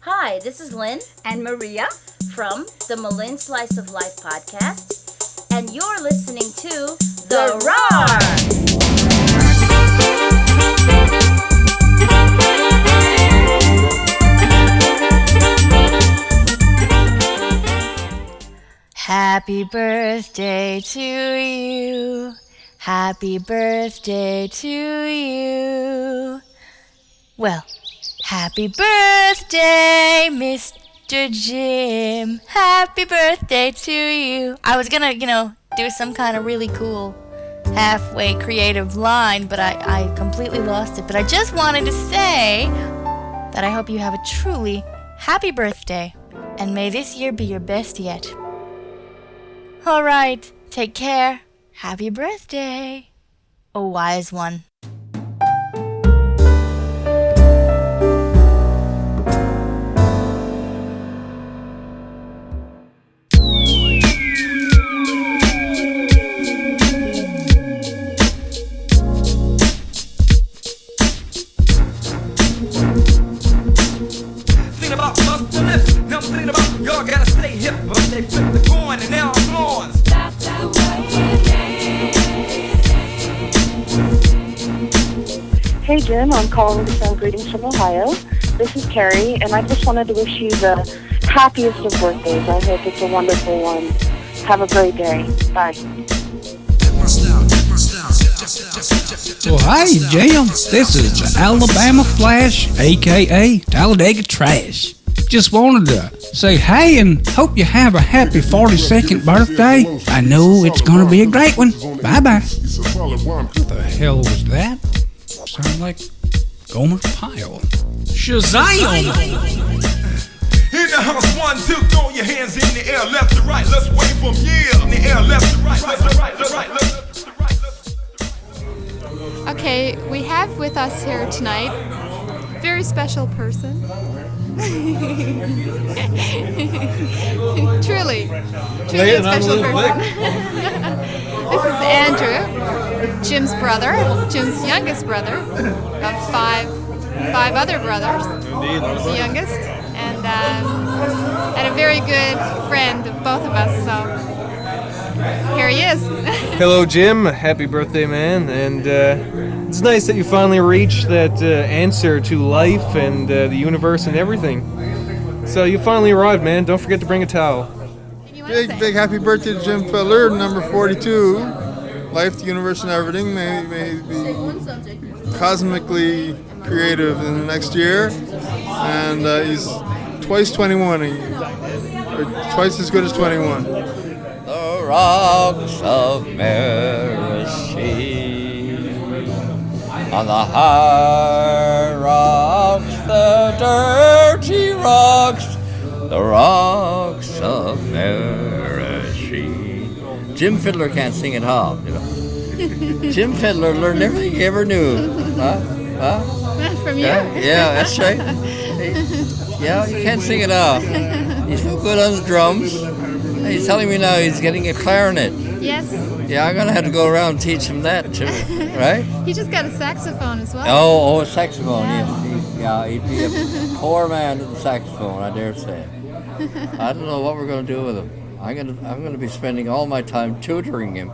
Hi, this is Lynn and Maria from the Malin Slice of Life podcast, and you're listening to The Roar! Happy birthday to you. Happy birthday to you. Well, happy birthday, Mr. Jim. Happy birthday to you. I was gonna, do some kind of really cool halfway creative line, but I completely lost it. But I just wanted to say that I hope you have a truly happy birthday, and may this year be your best yet. All right, take care. Happy birthday, a wise one. Thinking about muscle lips, now I'm thinking about y'all gotta stay hip, but they flip the coin and now I'm on. Hey Jim, I'm calling with some greetings from Ohio. This is Carrie, and I just wanted to wish you the happiest of birthdays. I hope it's a wonderful one. Have a great day. Bye. Well, hey Jim, this is the Alabama Flash, aka Talladega Trash. Just wanted to say hey and hope you have a happy 42nd birthday. I know it's gonna be a great one. Bye-bye. What the hell was that? Sound like Gomer Pyle. Shazam! In the house, 1, 2, throw your hands in the air, left to right, let's wave from here. In the air, left to right, left to right, left to right, left to right. Okay, we have with us here tonight a very special person. Truly a special person. This is Andrew, Jim's brother, Jim's youngest brother of five other brothers. He's the youngest, and a very good friend of both of us. So here he is. Hello, Jim. Happy birthday, man. And it's nice that you finally reached that answer to life and the universe and everything. So you finally arrived, man. Don't forget to bring a towel. Big happy birthday to Jim Fiddler, number 42. Life, the universe, and everything. May be cosmically creative in the next year. And he's twice 21, or twice as good as 21. The rocks of Mercy, on the high rocks, the dirty rocks, the rocks of Mercy. Jim Fiddler can't sing at all, Jim Fiddler learned everything he ever knew. From you? Yeah, that's right. He can't sing at all. He's no good on the drums. He's telling me now he's getting a clarinet. Yes. Yeah, I'm going to have to go around and teach him that too, right? He just got a saxophone as well. Oh, a saxophone, yes. He'd be a poor man to the saxophone, I dare say. I don't know what we're going to do with him. I'm going to be spending all my time tutoring him.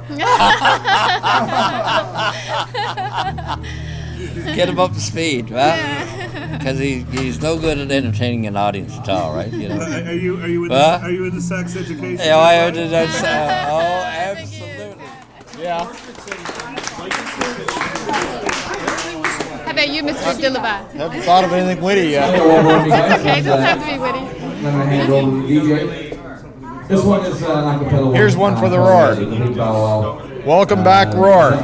Get him up to speed, right? Because he's no good at entertaining an audience at all, right? Are you in the sex education? Yeah, I did that. Oh, absolutely. Yeah. How about you, Mr. Dillabough? Haven't thought of anything witty yet. That's okay, it doesn't have to be witty. This one is an acapella. Here's one for the Roar. Welcome back, Roar.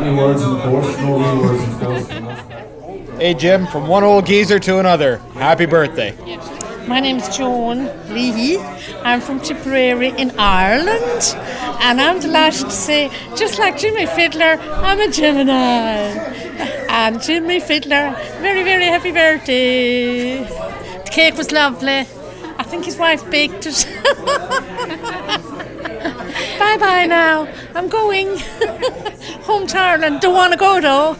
Hey, Jim, from one old geezer to another. Happy birthday. My name's Joan Leahy. I'm from Tipperery in Ireland. And I'm delighted to say, just like Jimmy Fiddler, I'm a Gemini. And Jimmy Fiddler, very, very happy birthday. The cake was lovely. I think his wife baked it. Bye-bye now. I'm going home to Ireland. Don't want to go, though.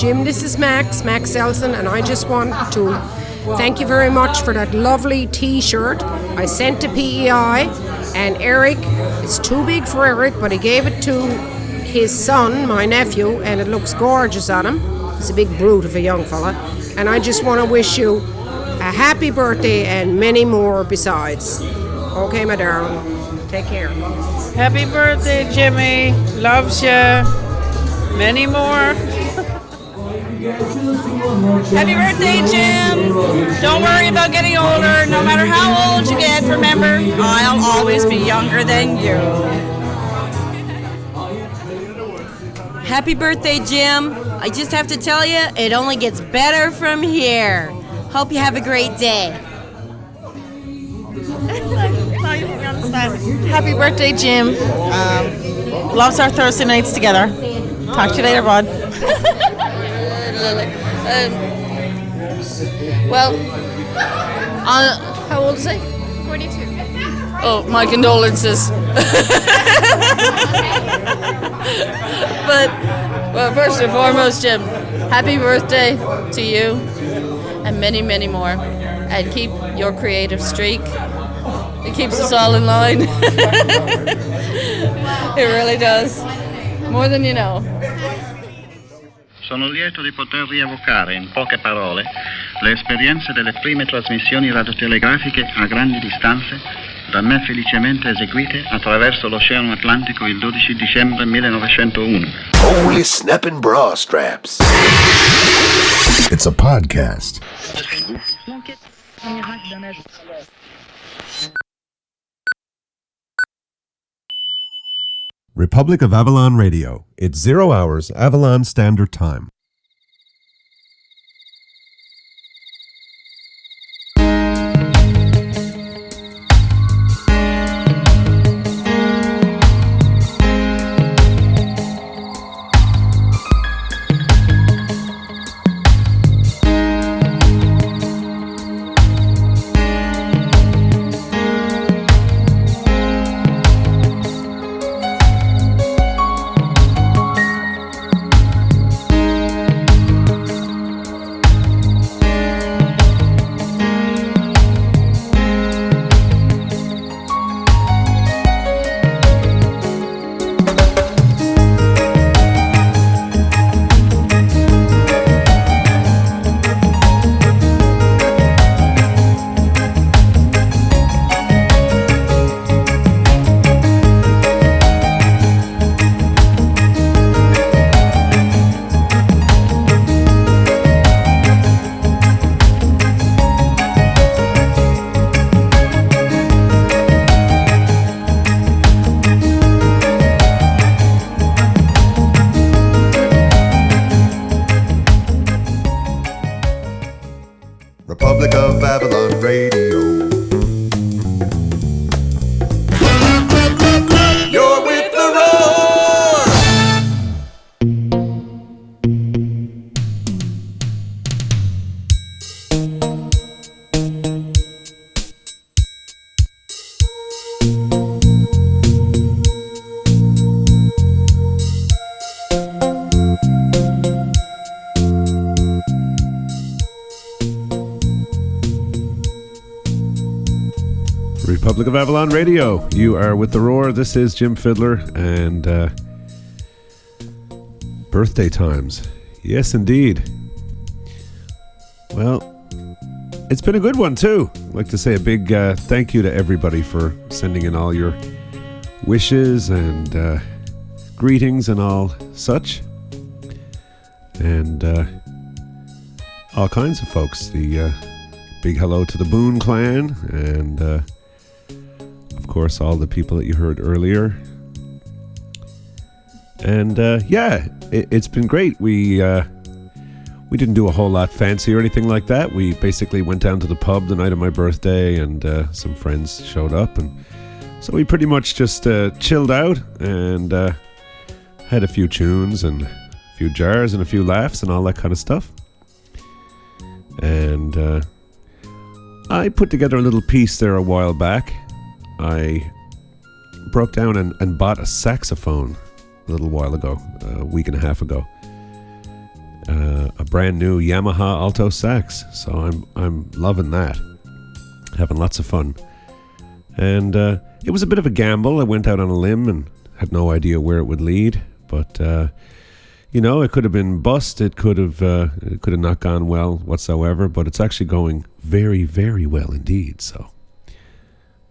Jim, this is Max Elson, and I just want to thank you very much for that lovely T-shirt I sent to PEI, and Eric, it's too big for Eric, but he gave it to his son, my nephew, and it looks gorgeous on him. He's a big brute of a young fella, and I just want to wish you a happy birthday and many more besides. Okay, my darling, take care. Happy birthday, Jimmy. Loves you. Many more. Happy birthday, Jim. Don't worry about getting older. No matter how old you get, remember, I'll always be younger than you. Happy birthday, Jim. I just have to tell you, it only gets better from here. Hope you have a great day. Happy birthday, Jim. Loves our Thursday nights together. Talk to you later, bud. How old is he? 42. Oh, my condolences. But, well, first and foremost, Jim, happy birthday to you and many, many more. And keep your creative streak. It keeps us all in line. It really does. More than you know. Sono lieto di poter rievocare in poche parole le esperienze delle prime trasmissioni radiotelegrafiche a grandi distanze da me felicemente eseguite attraverso l'Oceano Atlantico il 12 dicembre 1901. Holy snapping bra straps. It's a podcast. Republic of Avalon Radio. It's 0 hours Avalon Standard Time. Republic of Avalon Radio. You're with the roar. Republic of Avalon Radio. You are with the roar. This is Jim Fiddler, and birthday times. Yes, indeed. Well, it's been a good one too. I'd like to say a big thank you to everybody for sending in all your wishes and greetings and all such, and all kinds of folks. The big hello to the Boone clan, and of course all the people that you heard earlier. And yeah, it's been great. We didn't do a whole lot fancy or anything like that. We basically went down to the pub the night of my birthday, and some friends showed up, and so we pretty much just chilled out and had a few tunes and a few jars and a few laughs and all that kind of stuff. And I put together a little piece there a while back. I broke down and bought a saxophone a little while ago, a week and a half ago. a brand new Yamaha alto sax. So I'm loving that. Having lots of fun. And it was a bit of a gamble. I went out on a limb and had no idea where it would lead. But it could have been bust. It could have not gone well whatsoever. But it's actually going very, very well indeed. So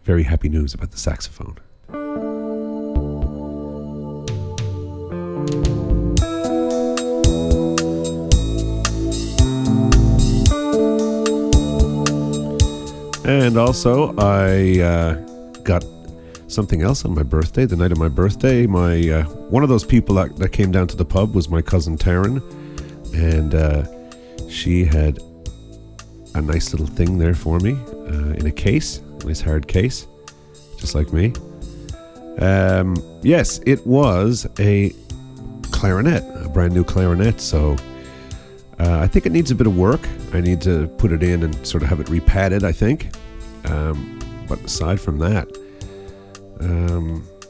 very happy news about the saxophone. And also, I got something else on my birthday. The night of my birthday, my one of those people that came down to the pub was my cousin Taryn, and she had a nice little thing there for me in a case, a nice hard case, just like me. Yes, it was a clarinet, a brand new clarinet. So I think it needs a bit of work. I need to put it in and sort of have it repadded, I think. But aside from that,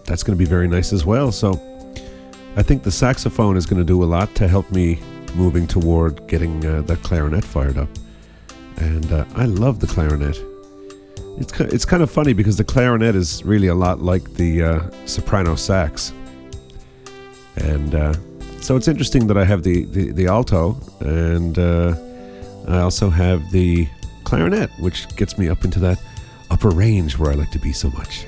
that's going to be very nice as well. So I think the saxophone is going to do a lot to help me moving toward getting that clarinet fired up. And I love the clarinet. It's kind of funny because the clarinet is really a lot like the soprano sax. And so it's interesting that I have the alto, and I also have the clarinet, which gets me up into that upper range where I like to be so much.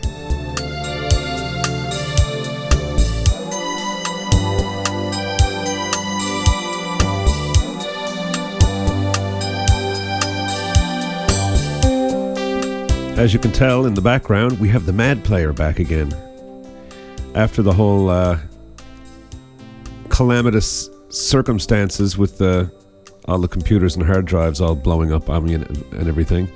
As you can tell in the background, we have the Mad Player back again. After the whole calamitous circumstances with all the computers and hard drives all blowing up on me and everything,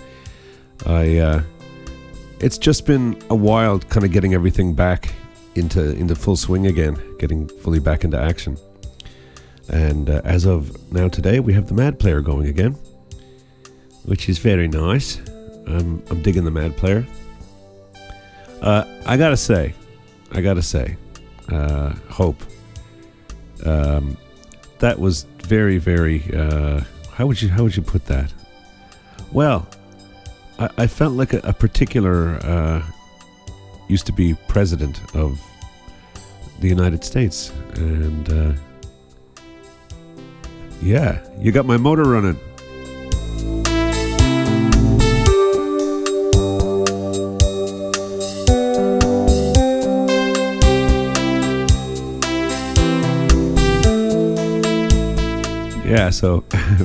it's just been a while kind of getting everything back into full swing again, getting fully back into action. And as of now today, we have the Mad Player going again, which is very nice. I'm digging the Mad Player. I gotta say, Hope, that was very, very, how would you put that? Well, I felt like a particular used to be president of the United States, and yeah, you got my motor running. Yeah, so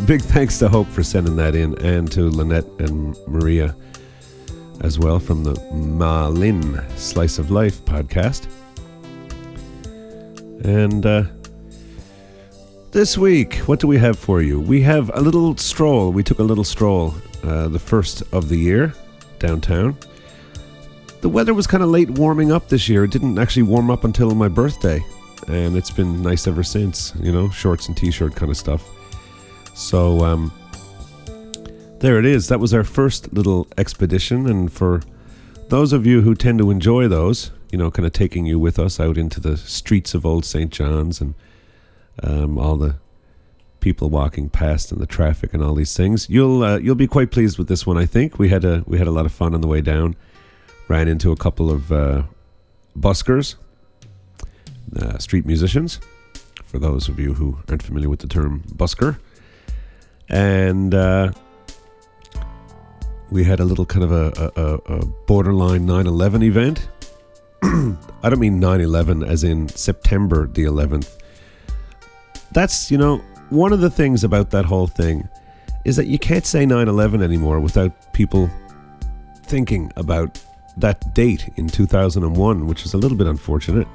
big thanks to Hope for sending that in, and to Lynette and Maria as well from the Lynn Slice of Life podcast. And this week, what do we have for you? We have a little stroll. We took a little stroll, the first of the year, downtown. The weather was kind of late warming up this year. It didn't actually warm up until my birthday. And it's been nice ever since, shorts and t-shirt kind of stuff. So, there it is. That was our first little expedition. And for those of you who tend to enjoy those, kind of taking you with us out into the streets of Old St. John's and all the people walking past and the traffic and all these things, you'll be quite pleased with this one, I think. We had a lot of fun on the way down. Ran into a couple of buskers. Street musicians, for those of you who aren't familiar with the term busker. And we had a little kind of a borderline 9/11 event. I don't mean 9/11 as in September the 11th. That's, one of the things about that whole thing is that you can't say 9/11 anymore without people thinking about that date in 2001, which is a little bit unfortunate.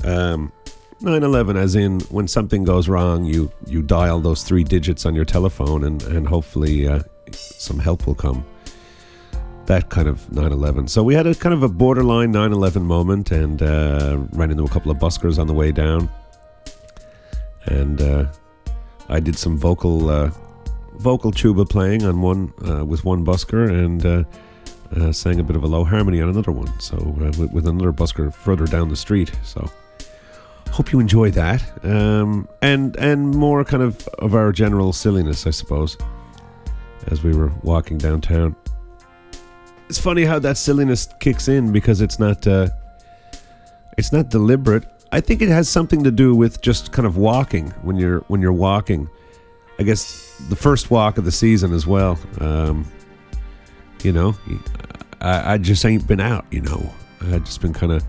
9/11 as in when something goes wrong, you dial those 3 digits on your telephone and hopefully some help will come. That kind of 9/11. So we had a kind of a borderline 9/11 moment, and ran into a couple of buskers on the way down. And I did some vocal tuba playing on one with one busker, and sang a bit of a low harmony on another one. So with another busker further down the street. So hope you enjoy that, and more kind of our general silliness, I suppose, as we were walking downtown. It's funny how that silliness kicks in because it's not deliberate. I think it has something to do with just kind of walking when you're walking. I guess the first walk of the season as well. I just ain't been out. I've just been kind of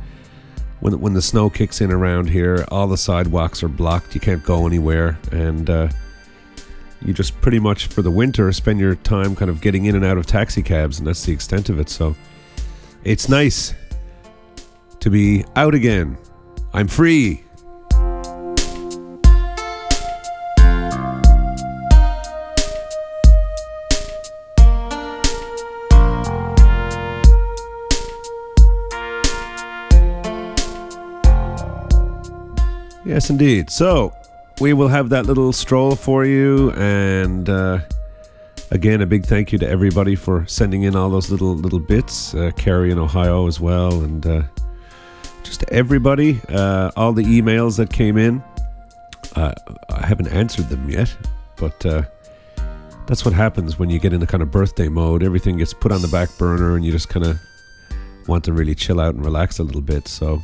when the snow kicks in around here, all the sidewalks are blocked. You can't go anywhere, and you just pretty much for the winter spend your time kind of getting in and out of taxi cabs, and that's the extent of it. So it's nice to be out again. I'm free. Yes, indeed. So we will have that little stroll for you, and again, a big thank you to everybody for sending in all those little bits. Carrie in Ohio as well, and just everybody, all the emails that came in. I haven't answered them yet, but that's what happens when you get into kind of birthday mode. Everything gets put on the back burner, and you just kind of want to really chill out and relax a little bit. So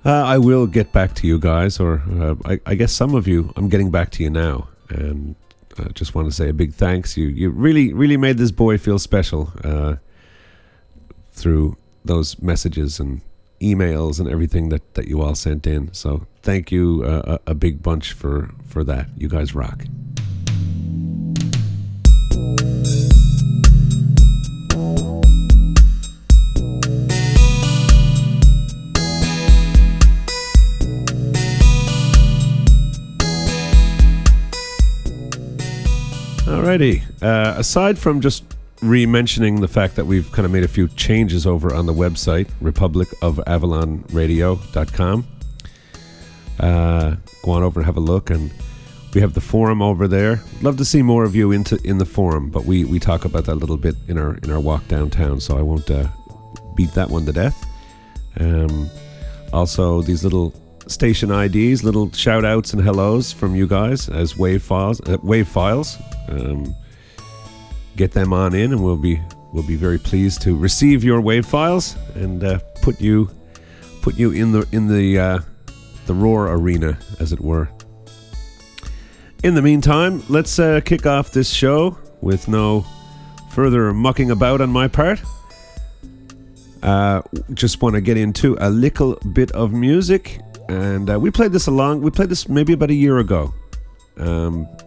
I will get back to you guys, or I guess some of you, I'm getting back to you now, and I just want to say a big thanks. You really made this boy feel special through those messages and emails and everything that you all sent in. So thank you a big bunch for that. You guys rock. Alrighty. Aside from just re-mentioning the fact that we've kind of made a few changes over on the website, republicofavalonradio.com. Go on over and have a look, and we have the forum over there. Love to see more of you in the forum, but we talk about that a little bit in our walk downtown, so I won't beat that one to death. Also, these little station IDs, little shout outs and hellos from you guys as wave files. Get them on in, and we'll be very pleased to receive your wave files and put you in the roar arena, as it were. In the meantime, let's kick off this show with no further mucking about on my part. Just want to get into a little bit of music, and we played this maybe about a year ago.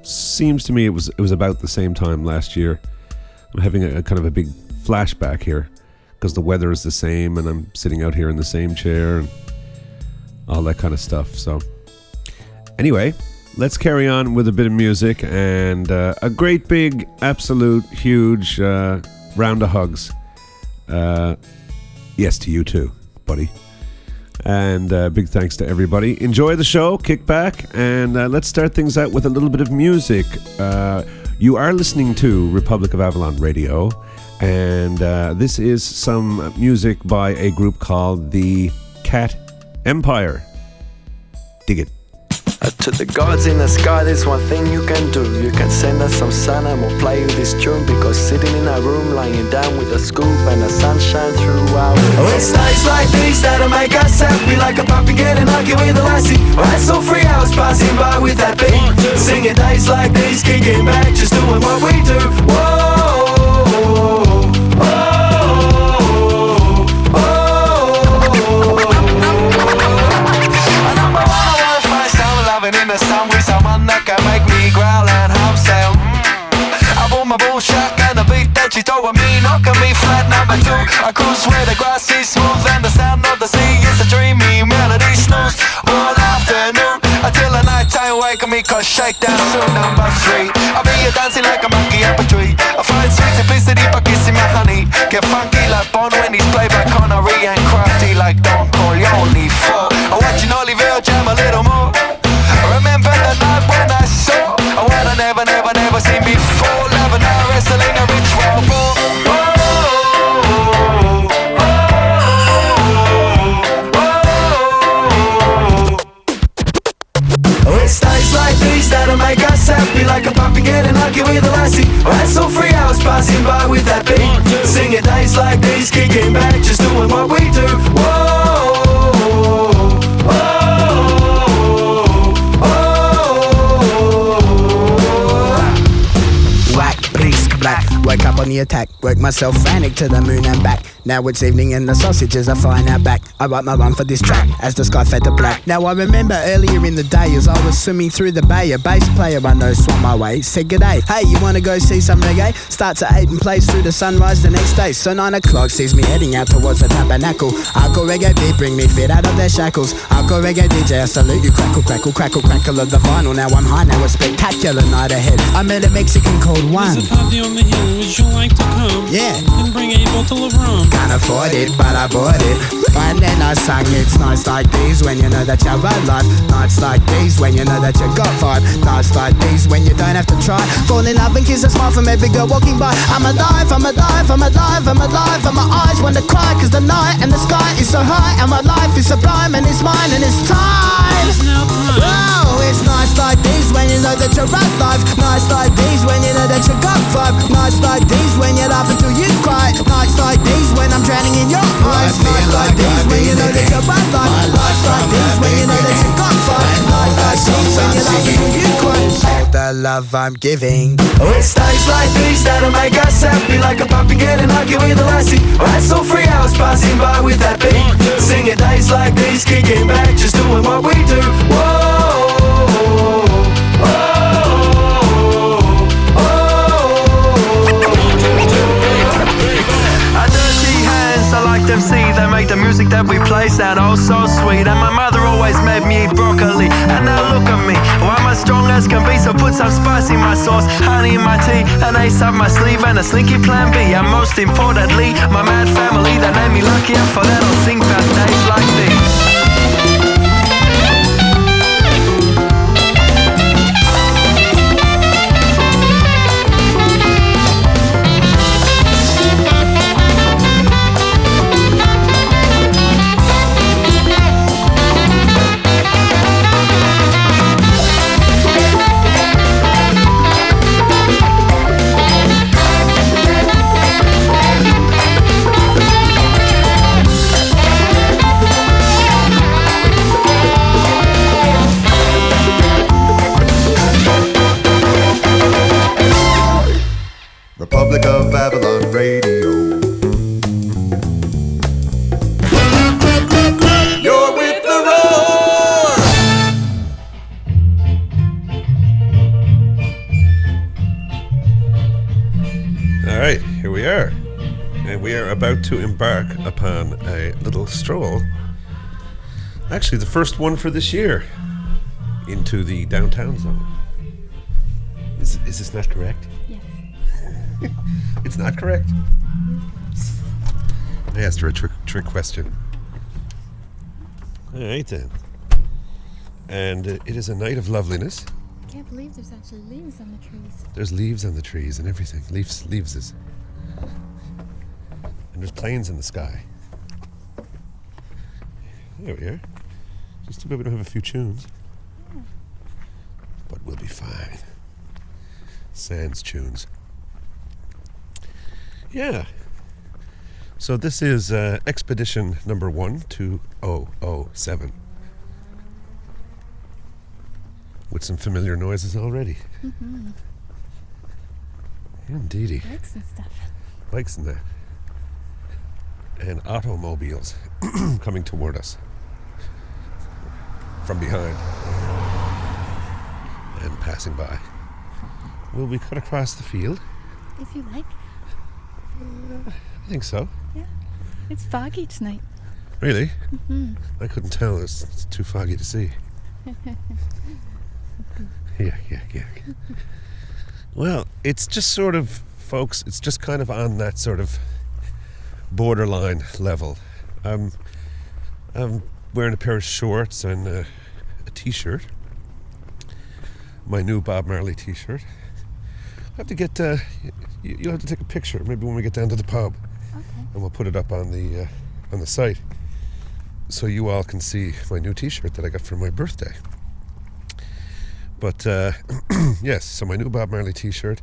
Seems to me it was about the same time last year. I'm having a kind of a big flashback here because the weather is the same, and I'm sitting out here in the same chair and all that kind of stuff. So anyway, let's carry on with a bit of music and a great big, absolute, huge round of hugs. Yes, to you too, buddy. And big thanks to everybody. Enjoy the show, kick back, and let's start things out with a little bit of music. You are listening to Republic of Avalon Radio, and this is some music by a group called the Cat Empire. Dig it. To the gods in the sky, there's one thing you can do. You can send us some sun and we'll play you this tune. Because sitting in a room, lying down with a scoop and the sunshine through our window. Oh, it's nights like these that'll make us happy, like a puppy getting lucky with a lassie. Right, so 3 hours passing by with that beat, singing days like these, kicking back, just doing what we do. Whoa, in the sun with someone that can make me growl and hum sound. I bought my bull shotgun, the beat that she told me, knocking me flat. Number 2, I cruise where the grass is smooth and the sound of the sea is a dreamy melody. Snooze all afternoon until the night time waking me, cause shakedown soon. Number 3, I'll be a dancing like a monkey up a tree. I find sweet simplicity by kissing my honey. Get funky like Bond when he's played by Connery, and crafty like Don Corleone. 4, I'm watching Oliver jam a little more. Remember the night when I saw what I never seen before. Love and I wrestling a ritual ball. a lassie. I had some 3 hours passing by with that beat. Singing days like these, kicking back, just doing what we do. Whoa, whack, please, black. Wake up on the attack, work myself frantic to the moon and back. Now it's evening and the sausages are flying out back. I write my run for this track as the sky fed to black. Now I remember earlier in the day as I was swimming through the bay, a bass player I know swam my way, said g'day, hey you wanna go see some reggae? Starts at 8 and plays through the sunrise the next day. So 9 o'clock sees me heading out towards the tabernacle. Hardcore reggae beat bring me fit out of their shackles. Hardcore reggae DJ I salute you, crackle, crackle, crackle, crackle of the vinyl. Now I'm high, now a spectacular night ahead. I met a Mexican called Juan. There's a party on the hill, would you like to come? Yeah. And bring a bottle of rum. Can't afford it, but I bought it. And then I sang, it's nights like these when you know that you're alive. Nights like these when you know that you got vibe. Nights like these when you don't have to try. Fall in love and kiss a smile from every girl walking by. I'm alive, I'm alive, I'm alive, I'm alive. And my eyes want to cry cause the night and the sky is so high. And my life is sublime and it's mine and it's time. Oh, it's nights like these when you know that you're alive. Nights like these when you know that you got vibe. Nights like these when you laugh until you cry. Nights like these when I'm drowning in your eyes. Nights like these when you know that you're alive. Nights like these when you know that you got vibe. Nights like these when you laugh until you cry. All the love I'm giving. Oh, it's days like these that'll make us happy, like a puppy getting lucky with a lassie. I had some 3 hours passing by with that beat. Singing days like these, kicking back, just doing what we do. Whoa, I like them, see, they make the music that we play sound oh so sweet. And my mother always made me eat broccoli. And now look at me, well, I'm as strong as can be. So put some spice in my sauce, honey in my tea, an ace up my sleeve and a slinky plan B. And most importantly, my mad family that made me lucky. And for that I'll sing about days like these. Republic of Avalon Radio. You're with the roar. All right, here we are. And we are about to embark upon a little stroll. Actually, the first one for this year into the downtown zone. Is this not correct? Yes. It's not correct. I asked her a trick question. All right then. And it is a night of loveliness. I can't believe there's actually leaves on the trees. There's leaves on the trees and everything. Leaves is. And there's planes in the sky. There we are. Just too bad we don't have a few tunes. Oh. But we'll be fine. Sans tunes. Yeah. So this is expedition number 12007. With some familiar noises already. Mm-hmm. Indeedy. Bikes and stuff. Bikes and that. And automobiles coming toward us. From behind. And passing by. Will we cut across the field? If you like. I think so. Yeah. It's foggy tonight. Really? Mm-hmm. I couldn't tell. It's too foggy to see. Yeah. Well, it's just sort of, folks, it's just kind of on that sort of borderline level. I'm wearing a pair of shorts and a t-shirt. My new Bob Marley t-shirt. I have to get, you'll have to take a picture, maybe when we get down to the pub. Okay. And we'll put it up on the site. So you all can see my new t-shirt that I got for my birthday. But, yes, so my new Bob Marley t-shirt.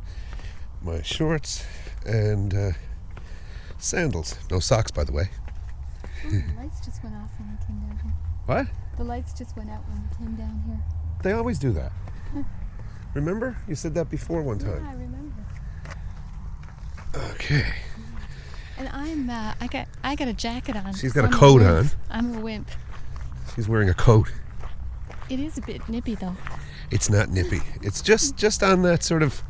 my shorts and sandals. No socks, by the way. Oh, the lights just went off when we came down here. What? The lights just went out when we came down here. They always do that. Remember? You said that before one time. Yeah, I remember. Okay. And I got a jacket on. She's got a coat on. I'm a wimp. She's wearing a coat. It is a bit nippy though. It's not nippy. It's just on that sort of.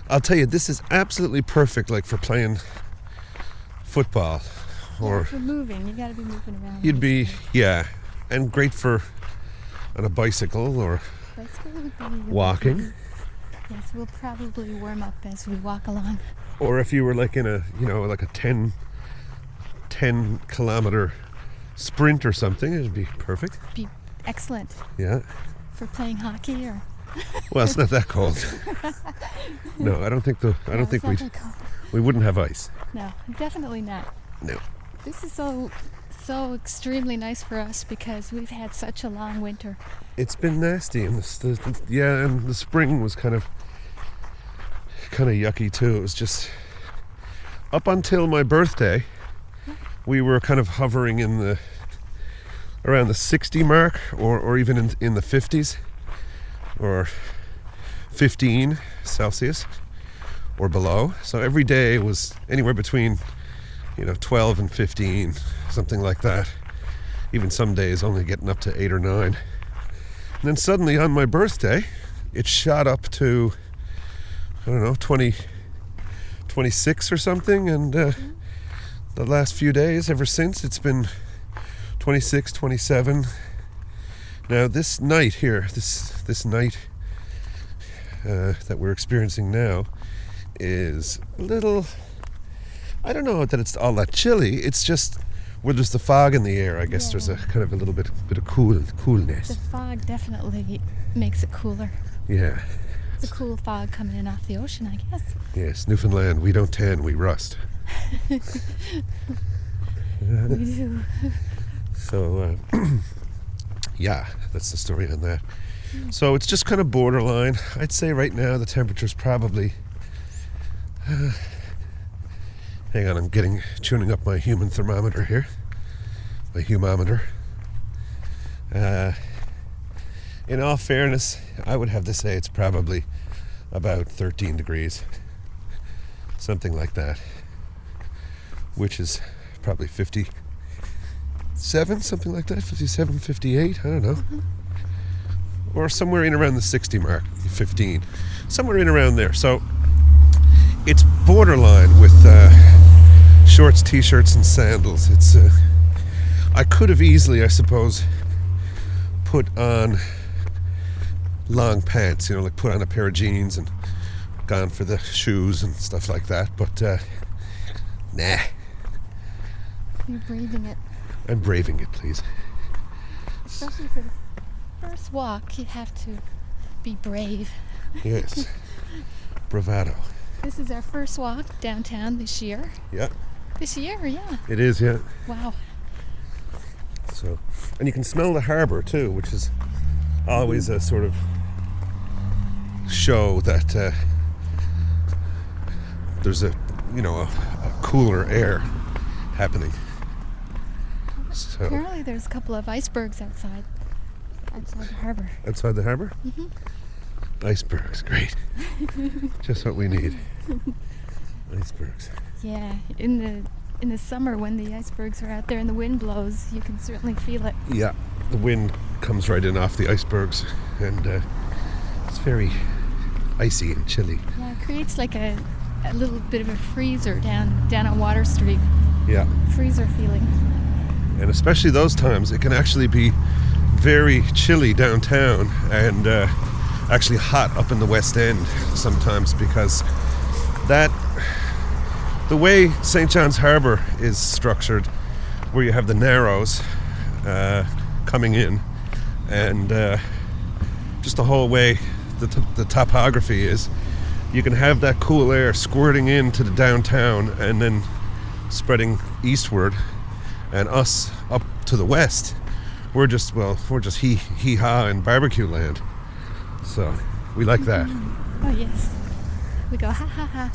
I'll tell you, this is absolutely perfect, like for playing football, or for moving. You got to be moving around. you'd be and great for on a bicycle or walking. Yes, we'll probably warm up as we walk along. Or if you were like in a like a 10 kilometer sprint or something, it'd be perfect. Be excellent. Yeah. For playing hockey or. Well, it's not that cold. No, I don't think we wouldn't have ice. No, definitely not. No. This is so extremely nice for us because we've had such a long winter. It's been nasty, and and the spring was kind of yucky too. It was just up until my birthday, we were kind of hovering in around the 60 mark, or even in the 50s. Or 15 Celsius or below. So every day was anywhere between 12 and 15, something like that. Even some days only getting up to 8 or 9. And then suddenly on my birthday, it shot up to, 26 or something. And the last few days, ever since, it's been 26, 27. Now this night here, this night that we're experiencing now is a little, I don't know that it's all that chilly, it's just where there's the fog in the air, I guess there's a kind of a little bit of coolness. The fog definitely makes it cooler. Yeah. It's a cool fog coming in off the ocean, I guess. Yes, Newfoundland, we don't tan, we rust. We do. So, yeah, that's the story on that. So it's just kind of borderline. I'd say right now the temperature's probably... hang on, I'm tuning up my human thermometer here. My humometer. In all fairness, I would have to say it's probably about 13 degrees. Something like that. Which is probably 57, something like that, 57, 58, I don't know. Or somewhere in around the 60 mark, 15. Somewhere in around there. So it's borderline with shorts, t-shirts, and sandals. It's I could have easily, I suppose, put on long pants, like put on a pair of jeans and gone for the shoes and stuff like that, but nah. You're braving it. I'm braving it, please. Especially for the first walk, you have to be brave. Yes. Bravado. This is our first walk downtown this year. Yeah. This year, yeah. It is, yeah. Wow. So, and you can smell the harbour too, which is always a sort of show that there's a cooler air happening. So, apparently there's a couple of icebergs outside the harbour. Outside the harbour? Mm-hmm. Icebergs, great. Just what we need. Icebergs. Yeah, in the summer when the icebergs are out there and the wind blows, you can certainly feel it. Yeah, the wind comes right in off the icebergs, and it's very icy and chilly. Yeah, it creates like a little bit of a freezer down on Water Street. Yeah. Freezer feeling. And especially those times, it can actually be very chilly downtown and actually hot up in the West End sometimes, because the way St. John's Harbour is structured, where you have the Narrows coming in, and just the whole way the topography is, you can have that cool air squirting into the downtown and then spreading eastward, and us up to the west, we're just hee-haw and barbecue land. So we like that. Oh yes. We go ha ha ha.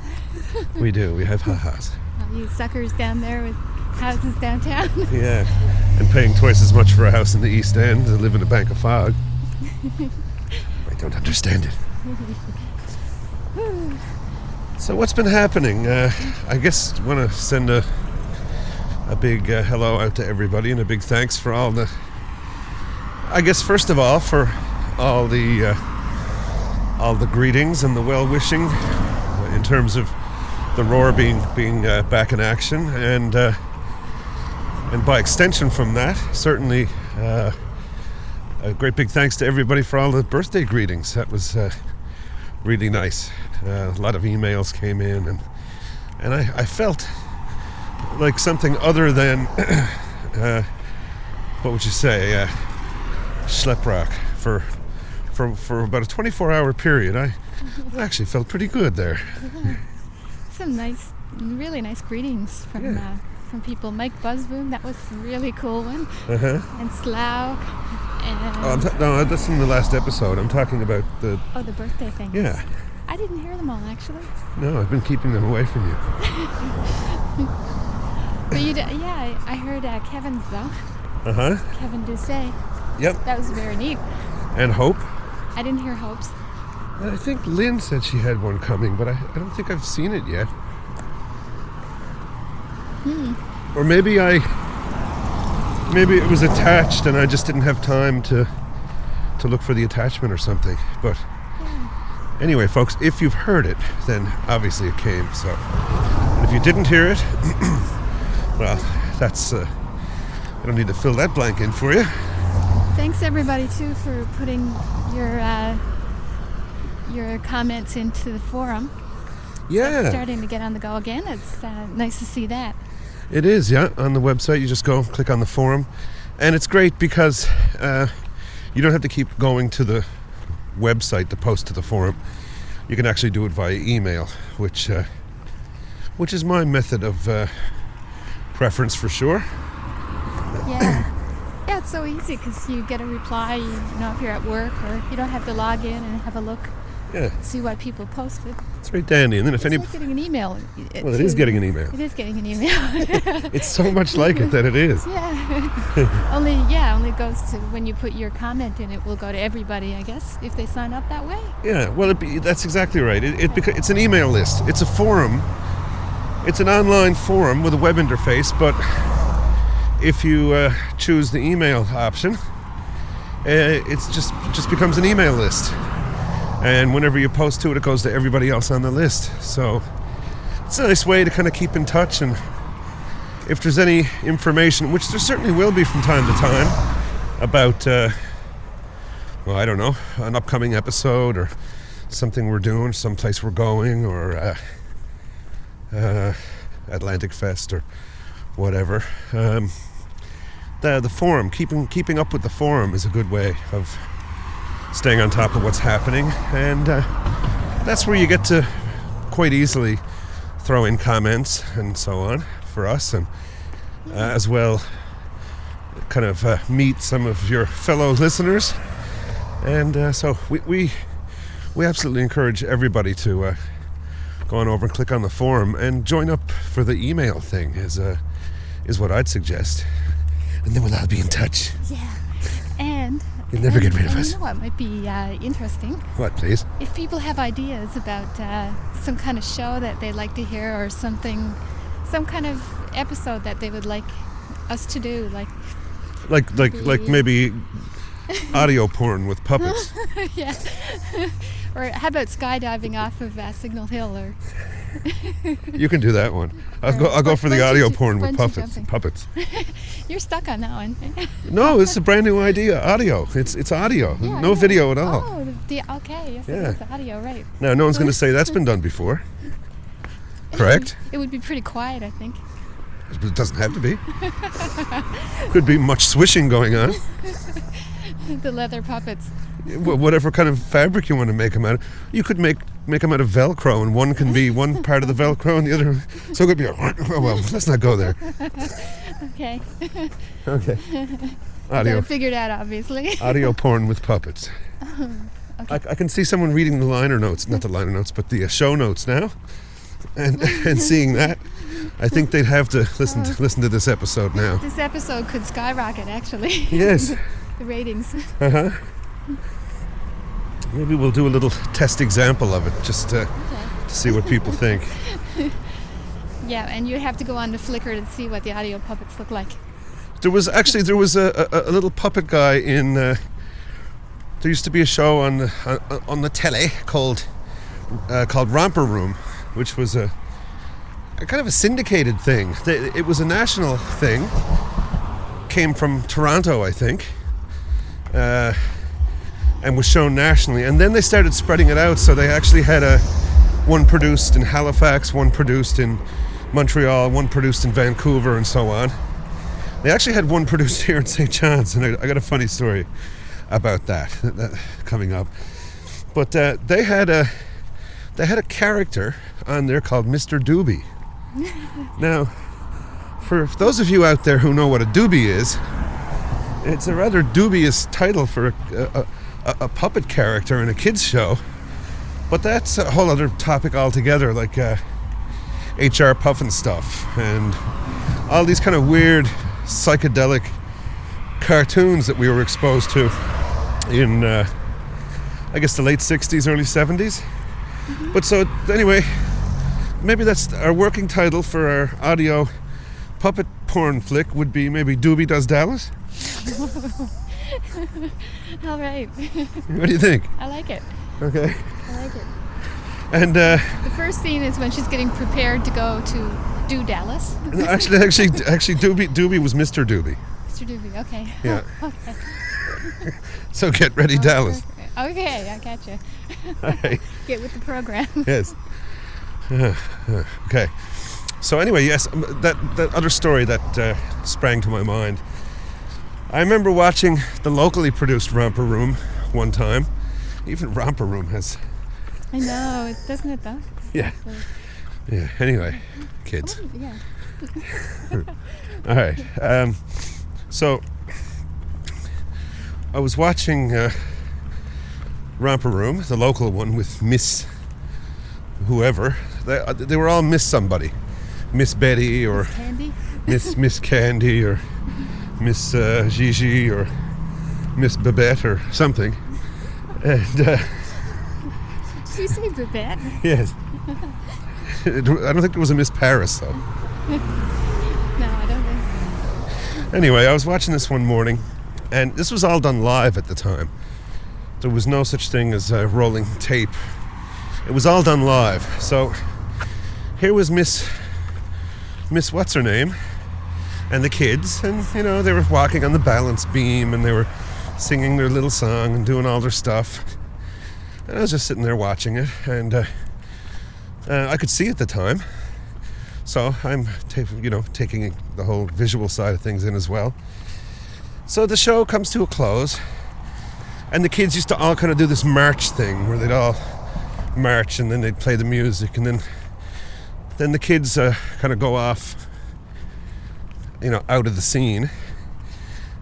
We do. We have ha-has. You suckers down there with houses downtown. Yeah. And paying twice as much for a house in the East End to live in a bank of fog. I don't understand it. So what's been happening? I guess want to send a big hello out to everybody and a big thanks for all the... I guess first of all for all the greetings and the well-wishing in terms of the Roar being back in action, and by extension from that, certainly a great big thanks to everybody for all the birthday greetings. That was really nice. A lot of emails came in, and I felt like something other than what would you say, schlep rock for about a 24-hour period. I actually felt pretty good there. Some nice, really nice greetings from people. Mike Buzzboom, that was a really cool one. And Slough. And no, that's in the last episode. I'm talking about the birthday thing. Yeah. I didn't hear them all, actually. No, I've been keeping them away from you. But I heard Kevin's though. Kevin Doucet. Yep. That was very neat. And Hope. I didn't hear Hope's. I think Lynn said she had one coming, but I don't think I've seen it yet. Or maybe it was attached and I just didn't have time to look for the attachment or something. But anyway, folks, if you've heard it, then obviously it came. So, and if you didn't hear it, well, that's I don't need to fill that blank in for you. Thanks everybody too for putting your comments into the forum. Yeah. It's starting to get on the go again. It's nice to see that. It is, yeah. On the website, you just go click on the forum, and it's great because you don't have to keep going to the website to post to the forum. You can actually do it via email, which is my method of preference for sure. Yeah. Yeah, it's so easy because you get a reply, you know, if you're at work, or you don't have to log in and have a look. Yeah. See what people posted. It's very dandy. And then if it's like getting an email. Well, it is getting an email. It is getting an email. It's so much like it that it is. Yeah. only it goes to when you put your comment in, it will go to everybody, I guess, if they sign up that way. Yeah, well, that's exactly right. It's an email list. It's a forum. It's an online forum with a web interface, but if you choose the email option, it's just becomes an email list. And whenever you post to it, it goes to everybody else on the list. So it's a nice way to kind of keep in touch. And if there's any information, which there certainly will be from time to time, about, I don't know, an upcoming episode or something we're doing, someplace we're going, or Atlantic Fest or whatever. The forum, keeping up with the forum is a good way of staying on top of what's happening, and that's where you get to quite easily throw in comments and so on for us, and as well kind of meet some of your fellow listeners. And so we absolutely encourage everybody to go on over and click on the forum and join up for the email thing is what I'd suggest, and then we'll all be in touch. Yeah. And you'll never get rid of us. You know what might be interesting? What, please? If people have ideas about some kind of show that they'd like to hear, or some kind of episode that they would like us to do, like maybe audio porn with puppets. Yeah. Or how about skydiving off of Signal Hill, or you can do that one. I'll go for the audio porn with puppets. You're stuck on that one. No, it's a brand new idea. Audio. It's audio. Yeah, no video at all. Oh, okay. Yes, yeah. It is audio, right? Now, no one's going to say that's been done before. Correct? It would be pretty quiet, I think. It doesn't have to be. Could be much swishing going on. The leather puppets. Whatever kind of fabric you want to make them out of. You could make them out of Velcro, and one can be one part of the Velcro and the other. So it could be well, let's not go there. Okay. Okay. Audio. Figured out, obviously. Audio porn with puppets. I can see someone reading the liner notes, not the liner notes, but the show notes now, and seeing that, I think they'd have to listen to this episode now. This episode could skyrocket, actually. Yes. The ratings. Uh-huh. Maybe we'll do a little test example of it, just to see what people think. Yeah, and you have to go on to Flickr to see what the audio puppets look like. There was a little puppet guy in. There used to be a show on the telly called Romper Room, which was a kind of a syndicated thing. It was a national thing. Came from Toronto, I think, and was shown nationally. And then they started spreading it out, so they actually had one produced in Halifax, one produced in Montreal, one produced in Vancouver, and so on. They actually had one produced here in St. John's, and I got a funny story about that coming up. But they had a character on there called Mr. Doobie. Now, for those of you out there who know what a doobie is, it's a rather dubious title for a puppet character in a kids show. But that's a whole other topic altogether, like HR Puffin stuff and all these kind of weird psychedelic cartoons that we were exposed to in, I guess, the late 60s, early 70s. But so, anyway, maybe that's our working title for our audio puppet porn flick would be maybe Doobie Does Dallas? All right. What do you think? I like it. Okay. I like it. And the first scene is when she's getting prepared to go to do Dallas. actually, Doobie was Mr. Doobie. Mr. Doobie, okay. Yeah. Okay. So get ready, Dallas. Okay, I got you. All right. Get with the program. Yes. Okay. So anyway, yes, that other story that sprang to my mind. I remember watching the locally produced Romper Room one time. Even Romper Room has... I know, doesn't it though? Yeah. Yeah, anyway, kids. Oh, yeah. All right. So, I was watching Romper Room, the local one, with Miss whoever. They were all Miss somebody. Miss Betty or Miss Candy? Miss Candy or Miss Gigi or Miss Babette or something. And did you say Babette? yes. I don't think there was a Miss Paris though. No, I don't think. Anyway, I was watching this one morning, and this was all done live at the time. There was no such thing as rolling tape. It was all done live. So here was Miss what's her name, and the kids, and they were walking on the balance beam, and they were singing their little song and doing all their stuff. And I was just sitting there watching it, and I could see at the time. So I'm taking the whole visual side of things in as well. So the show comes to a close, and the kids used to all kind of do this march thing where they'd all march, and then they'd play the music, and then the kids kind of go off, out of the scene.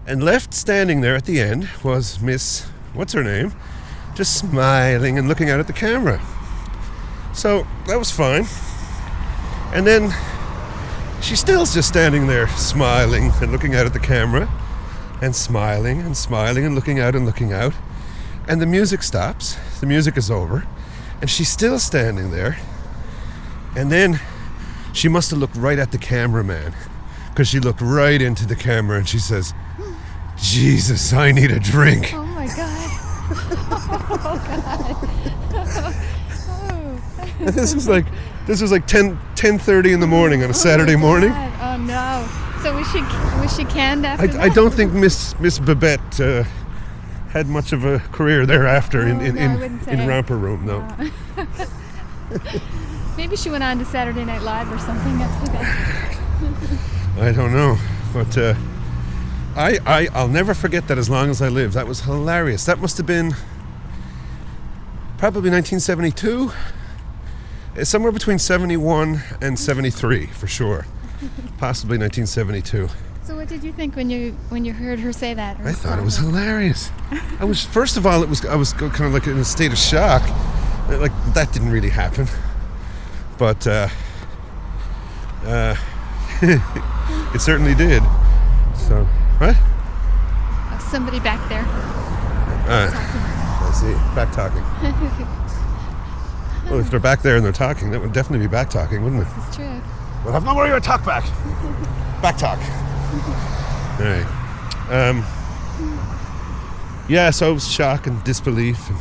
And left standing there at the end was Miss, what's her name, just smiling and looking out at the camera. So that was fine. And then she still's just standing there smiling and looking out at the camera and smiling and looking out and looking out. And the music stops. The music is over. And she's still standing there. And then she must have looked right at the cameraman, because she looked right into the camera and she says, "Jesus, I need a drink." Oh my God. Oh God. And this was like 10:30 in the morning on a Saturday morning. God. Oh no. So was she canned after that? I don't think Miss Babette had much of a career thereafter in Romper Room, though. Maybe she went on to Saturday Night Live or something after that. I don't know, but I'll never forget that as long as I live. That was hilarious. That must have been probably 1972. It's somewhere between 71 and 73 for sure. Possibly 1972. So what did you think when you heard her say that? I thought it was hilarious. I was first of all, I was kind of like in a state of shock. Like that didn't really happen, but it certainly did. So what? Somebody back there. I see. Back talking. Well, if they're back there and they're talking, that would definitely be back talking, wouldn't it? It's true. We'll have no more of your talk back. Back talk. All right. Yeah, so it was shock and disbelief and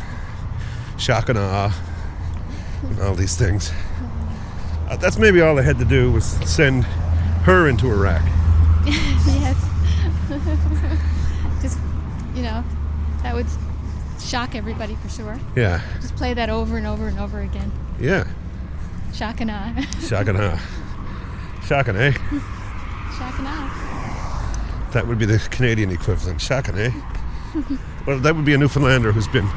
shock and awe and all these things. That's maybe all I had to do was send her into Iraq. Yes. Just, that would shock everybody for sure. Yeah. Just play that over and over and over again. Yeah. Shock and awe. Shock and awe. Shock and, eh? Shock and awe. That would be the Canadian equivalent. Shock and, eh? Well, that would be a Newfoundlander who's been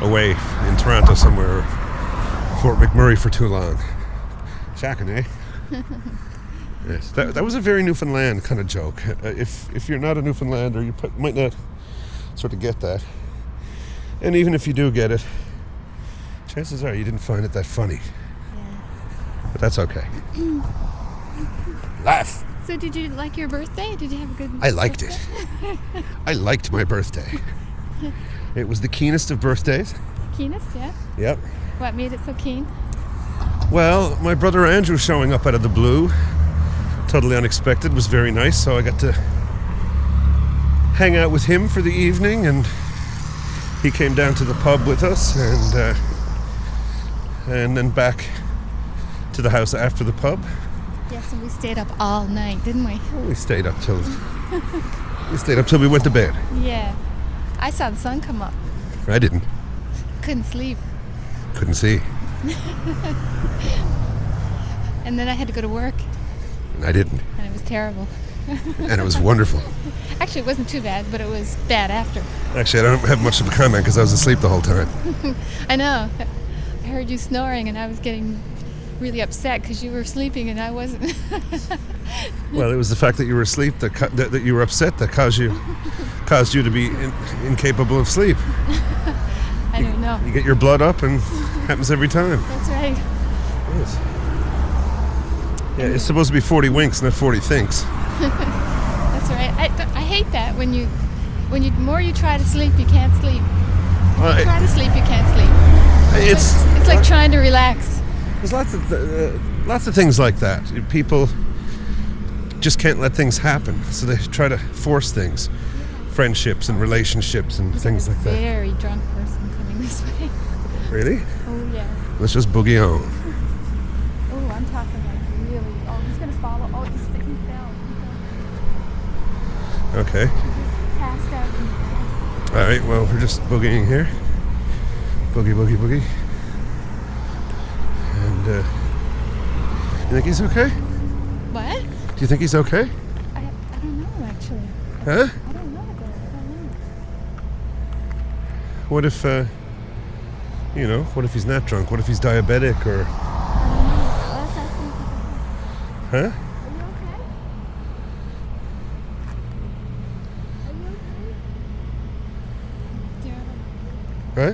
away in Toronto somewhere, or Fort McMurray for too long. Shock and, eh? Yes, that was a very Newfoundland kind of joke. If you're not a Newfoundlander, you might not sort of get that. And even if you do get it, chances are you didn't find it that funny. Yeah. But that's okay. Laugh. So did you like your birthday? Did you have a good I liked it. I liked my birthday. It was the keenest of birthdays. Keenest, yeah? Yep. What made it so keen? Well, my brother Andrew showing up out of the blue, totally unexpected, was very nice. So I got to hang out with him for the evening, and he came down to the pub with us, and then back to the house after the pub. Yes, and we stayed up all night, didn't we? We stayed up till we went to bed. Yeah. I saw the sun come up. I didn't. Couldn't sleep. Couldn't see. And then I had to go to work. And I didn't. And it was terrible. And it was wonderful. Actually, it wasn't too bad, but it was bad after. Actually, I don't have much of a comment because I was asleep the whole time. I know. I heard you snoring, and I was getting really upset because you were sleeping and I wasn't. Well, it was the fact that you were asleep that you were upset that caused you to be incapable of sleep. I don't know. You get your blood up, and happens every time. That's right. Yes. Yeah, it's supposed to be 40 winks, not 40 thinks. That's right. I hate that when you more you try to sleep, you can't sleep. If you try to sleep, you can't sleep. It's like trying to relax. There's lots of things like that. People just can't let things happen, so they try to force things, friendships and relationships and things like that. Very drunk person coming this way. Really? Oh yeah. Let's just boogie on. Oh, I'm talking like really. Oh, he's gonna follow. Oh, he fell. Okay. He just passed out in the grass. All right. Well, we're just boogieing here. Boogie, boogie, boogie. And you think he's okay? What? Do you think he's okay? I don't know actually. Huh? I don't know. What if what if he's not drunk? What if he's diabetic or? Huh? Huh? Maybe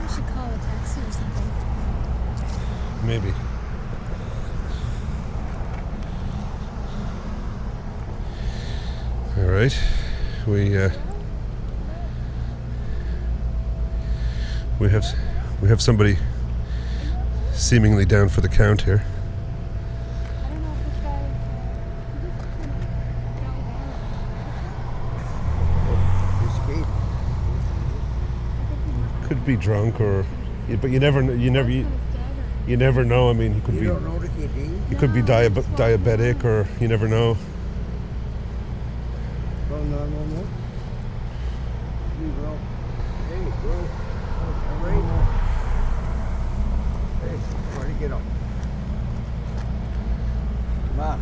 we should call a taxi or something. Maybe. All right. We have somebody seemingly down for the count here. Could be drunk but you never know. I mean, he could be diabetic, or you never know. Get up. Come on.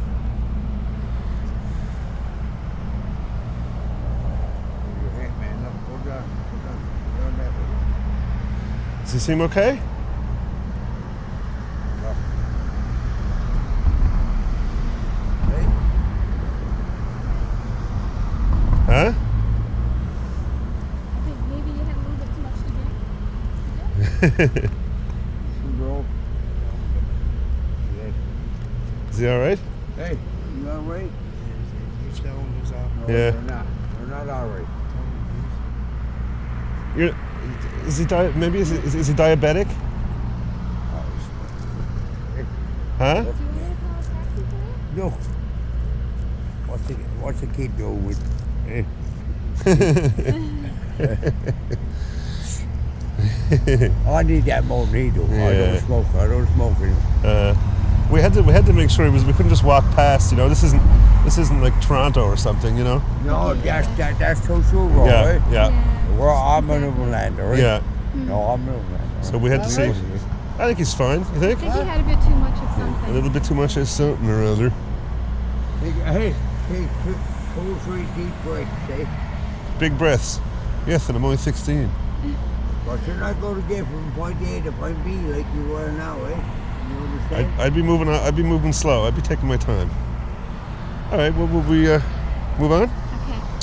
Your hand, man. Up, go down. Go down that way. Does he seem okay? Is he all right? Hey, you all right? No, Yeah. We're not. We're not all right. Is he maybe is he diabetic? Huh? No. What's the kid doing with? I need that more than he do. I don't smoke. I don't smoke anymore. We had to make sure we couldn't just walk past. You know, this isn't like Toronto or something. You know. No, that's too true, right? Yeah. Well, I'm a Newfoundlander, right? Yeah. No, I'm a Newfoundlander. So we had to see. I think he's fine. You think? I think he had a bit too much of something. A little bit too much of something or other. Hey, 2 or 3 deep breaths, eh? Big breaths. Yes, and I'm only 16. But you're not going to get from point A to point B like you are now, eh? You understand? I'd be moving slow. I'd be taking my time. All right. Well, will we move on?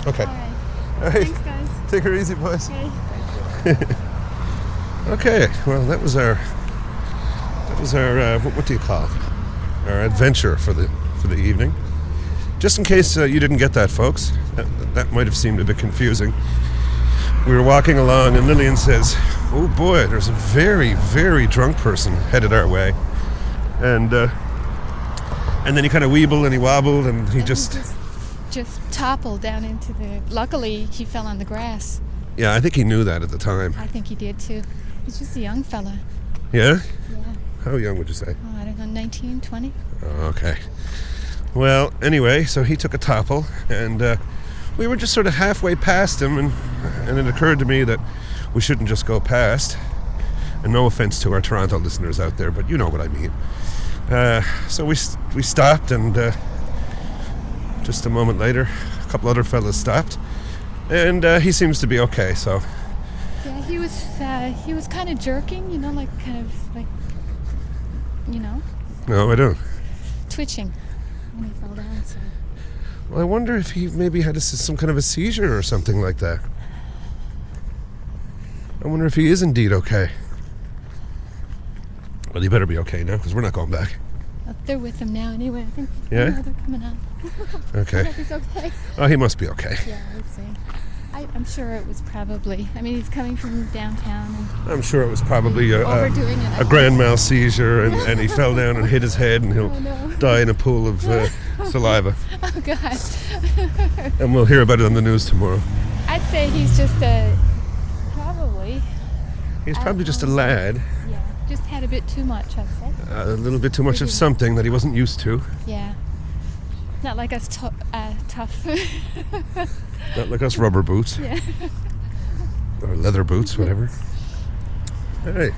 Okay. All right. Thanks, guys. Take her easy, boys. Okay. Okay. Well, that was our what do you call it? Our adventure for the evening. Just in case you didn't get that, folks, that might have seemed a bit confusing. We were walking along and Lillian says, "Oh boy, there's a very, very drunk person headed our way," and then he kind of weebled and he wobbled and he just toppled down into the. Luckily, he fell on the grass. Yeah, I think he knew that at the time. I think he did too. He's just a young fella. Yeah? Yeah. How young would you say? Oh, I don't know, 19, 20. Oh, okay. Well, anyway, so he took a topple, and we were just sort of halfway past him, and it occurred to me that we shouldn't just go past. And no offense to our Toronto listeners out there, but you know what I mean. So we stopped, and just a moment later, a couple other fellas stopped, and he seems to be okay. So. Yeah, he was kind of jerking, you know, like you know. No, I don't. Twitching when he fell down. So. Well, I wonder if he maybe had some kind of a seizure or something like that. I wonder if he is indeed okay. Well, he better be okay now, because we're not going back. They're with him now anyway, I think. Yeah? Yeah, they're coming on. Okay. I hope he's okay. Oh, he must be okay. Yeah, I would say. I'm sure it was probably, I mean, he's coming from downtown. And I'm sure it was probably a grand mal seizure, and he fell down and hit his head, and he'll die in a pool of saliva. Oh, God. And we'll hear about it on the news tomorrow. I'd say he's just probably. He's probably just a lad. Yeah, just had a bit too much, I'd say. A little bit too much of something that he wasn't used to. Yeah. Not like us tough. Not like us rubber boots. Yeah. Or leather boots, whatever. Hey.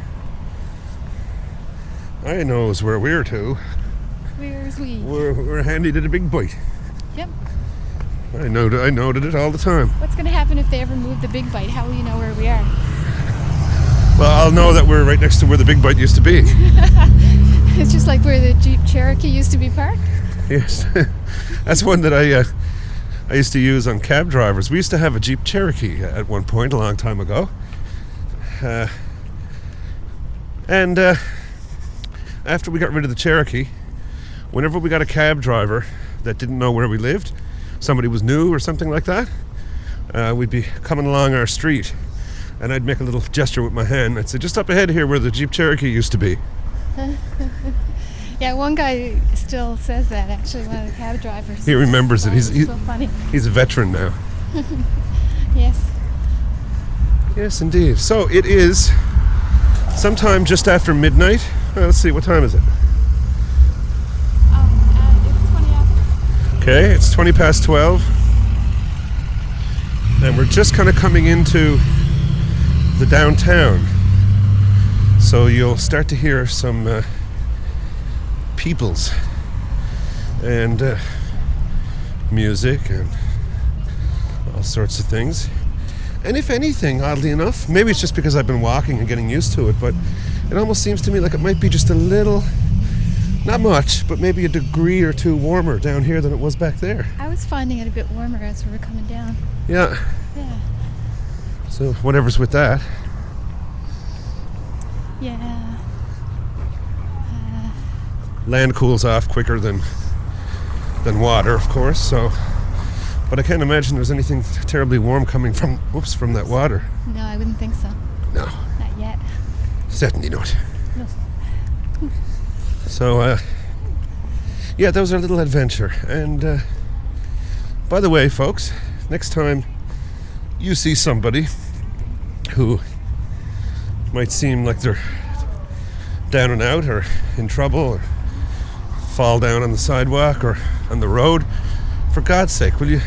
I knows where we're to. Where's we? We're handy to the big bite. Yep. I noted it all the time. What's going to happen if they ever move the big bite? How will you know where we are? Well, I'll know that we're right next to where the big bite used to be. It's just like where the Jeep Cherokee used to be parked? Yes. That's one that I used to use on cab drivers. We used to have a Jeep Cherokee at one point a long time ago. And after we got rid of the Cherokee, whenever we got a cab driver that didn't know where we lived, somebody was new or something like that, we'd be coming along our street and I'd make a little gesture with my hand. I'd say, just up ahead here where the Jeep Cherokee used to be. Yeah, one guy still says that, actually, one of the cab drivers. He remembers it. He's so funny. He's a veteran now. Yes. Yes, indeed. So it is sometime just after midnight. Let's see, what time is it? It's 20 after. Okay, it's 20 past 12. And we're just kind of coming into the downtown. So you'll start to hear some peoples and music and all sorts of things. And if anything, oddly enough, maybe it's just because I've been walking and getting used to it, but it almost seems to me like it might be just a little, not much, but maybe a degree or two warmer down here than it was back there. I was finding it a bit warmer as we were coming down. Yeah. Yeah. So whatever's with that. Yeah. Land cools off quicker than water, of course. So, but I can't imagine there's anything terribly warm coming from that water. No, I wouldn't think so. No. Not yet. Certainly not. No. So, yeah, that was our little adventure. And by the way, folks, next time you see somebody who might seem like they're down and out or in trouble or fall down on the sidewalk or on the road, for God's sake, will you,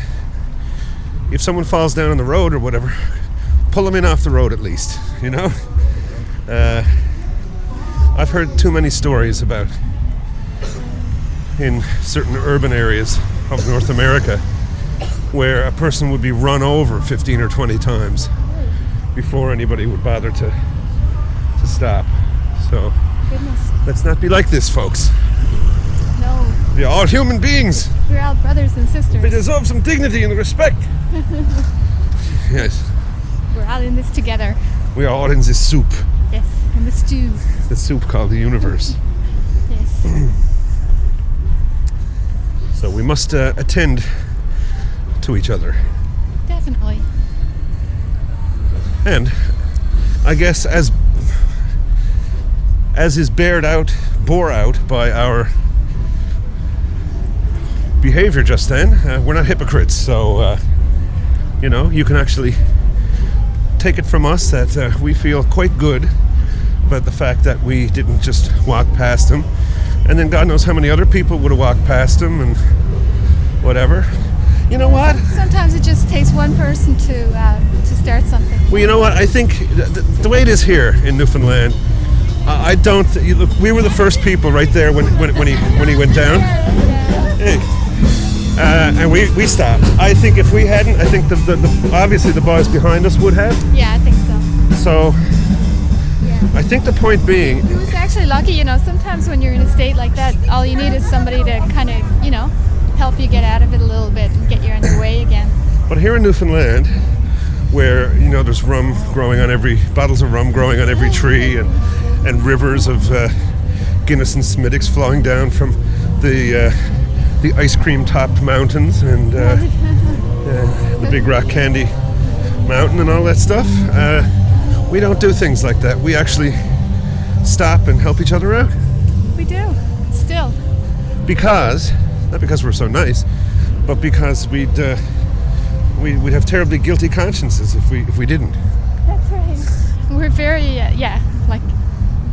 if someone falls down on the road or whatever, pull them in off the road at least, you know? I've heard too many stories about in certain urban areas of North America where a person would be run over 15 or 20 times before anybody would bother to stop. So Goodness. Let's not be like this, folks. No. We're all human beings. We're all brothers and sisters. We deserve some dignity and respect. Yes. We're all in this together. We are all in this soup. Yes, in the stew. The soup called the universe. Yes. So we must attend to each other. Definitely. And I guess as is bore out by our behavior just then, we're not hypocrites. So, you can actually take it from us that we feel quite good about the fact that we didn't just walk past him. And then God knows how many other people would have walked past him and whatever. You know what? Sometimes it just takes one person to start something. Well, you know what? I think the way it is here in Newfoundland, I don't. Look, we were the first people right there when he went down. Hey. And we stopped. I think if we hadn't, I think the obviously the boys behind us would have. Yeah, I think so. So, I think the point being, He was actually lucky, sometimes when you're in a state like that, all you need is somebody to kind of, help you get out of it a little bit and get you on your way again. But here in Newfoundland, where, there's rum growing on bottles of rum growing on every tree and rivers of Guinness and Smittix flowing down from the ice cream topped mountains and the big rock candy mountain and all that stuff, we don't do things like that. We actually stop and help each other out. We do, still. Not because we're so nice, but because we'd have terribly guilty consciences if we didn't. That's right. We're very,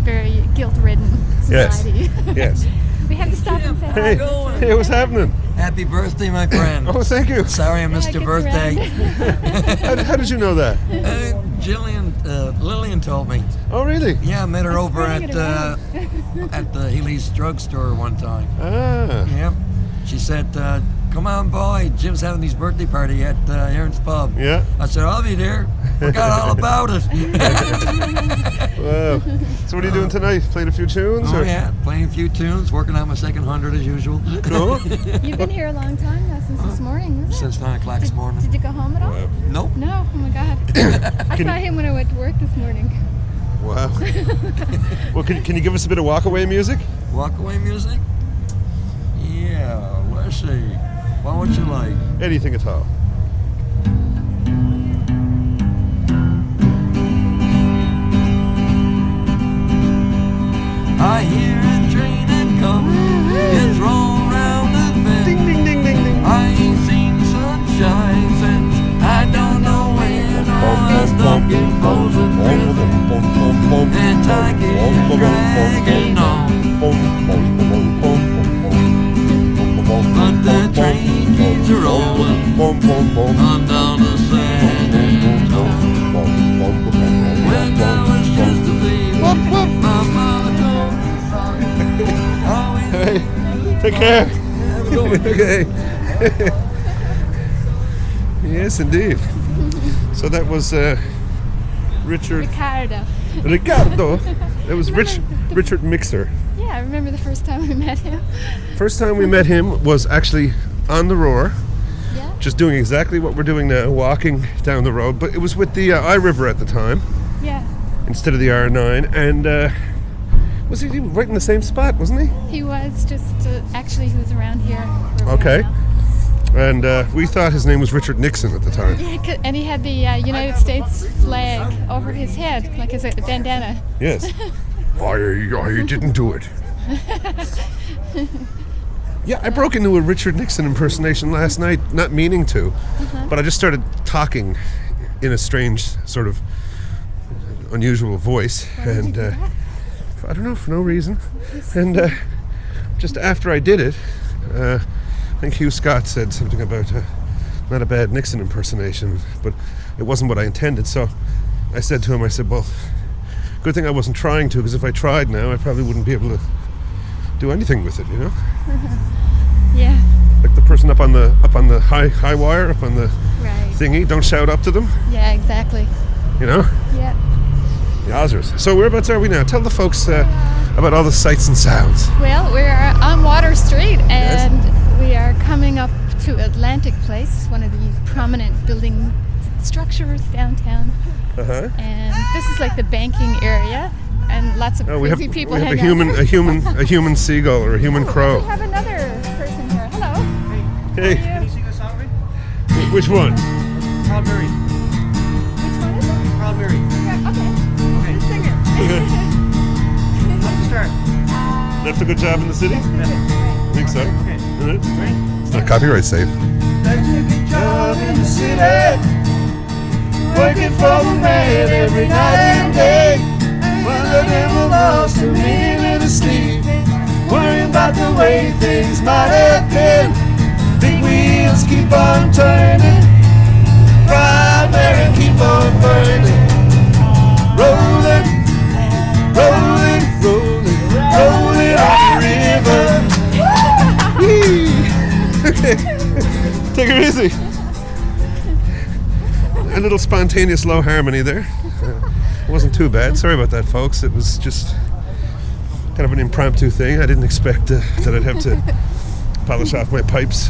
very guilt-ridden society. Yes. We had to stop and say hi. Hey, what's happening? Happy birthday, my friend. Oh, thank you. Sorry I missed your birthday. How did you know that? Lillian told me. Oh, really? Yeah, I met her over at the Healy's drugstore one time. Ah. Yeah. She said, come on, boy, Jim's having his birthday party at Aaron's Pub. Yeah. I said, I'll be there. Forgot all about it. Wow. So what are you doing tonight? Playing a few tunes? Oh, yeah, playing a few tunes, working on my second 100 as usual. Cool. You've been here a long time now, since this morning, wasn't it? Since 9 o'clock this morning. Did you go home at all? Nope. No? Oh my God. I saw him when I went to work this morning. Wow. Well, can you give us a bit of walkaway music? Walkaway music? Yeah, let's see. What would you like? Anything at all. I hear a train and come, it's rolled round the bend. Ding, ding, ding, ding, ding. I ain't seen sunshine since I don't know when. I was stuck in frozen prison, and time keeps dragging on. But the train keeps rolling on down the San Antonio. When I was just a baby, my mama told me, Hey, take care. Okay. Yes, indeed. So that was Richard. Ricardo. That was Richard Mixer. Yeah, I remember the first time we met him. First time we met him was actually on the Roar. Yeah. Just doing exactly what we're doing now, walking down the road. But it was with the I River at the time. Yeah. instead of the R9. And was he right in the same spot, wasn't he? He was just, actually, he was around here. Okay. And we thought his name was Richard Nixon at the time. Yeah, and he had the United States flag over his head, like as a bandana. Yes. I didn't do it. Yeah, I broke into a Richard Nixon impersonation last night, not meaning to, but I just started talking in a strange, sort of unusual voice, and I don't know, for no reason. And just after I did it, I think Hugh Scott said something about not a bad Nixon impersonation, but it wasn't what I intended. So I said to him, I said, well, good thing I wasn't trying to, because if I tried now, I probably wouldn't be able to do anything with it, you know? Yeah. Like the person up on the high wire, up on the thingy, don't shout up to them. Yeah, exactly. You know? Yeah. Yowzers. So whereabouts are we now? Tell the folks about all the sights and sounds. Well, we're on Water Street, and we are coming up to Atlantic Place, one of the prominent building structures downtown. And this is like the banking area, and lots of crazy people hang out. A human seagull or a human crow. We have another person here. Hello. Hey. Can you sing a song for me? Which one? Proud Mary. Which one is it? Proud Mary. Yeah, okay. Let's sing it. Let's start. Left a good job in the city? Yeah. Think so. Okay. It's not copyright safe. Left a good job in the city, working for the man every night and day. But I never lost a minute of sleep, worrying about the way things might have been. Big wheels keep on turning, proud Mary keep on burning. Rolling, rolling, rolling, rolling on the river. Okay. Take it easy. A little spontaneous low harmony there. It wasn't too bad. Sorry about that, folks. It was just kind of an impromptu thing. I didn't expect that I'd have to polish off my pipes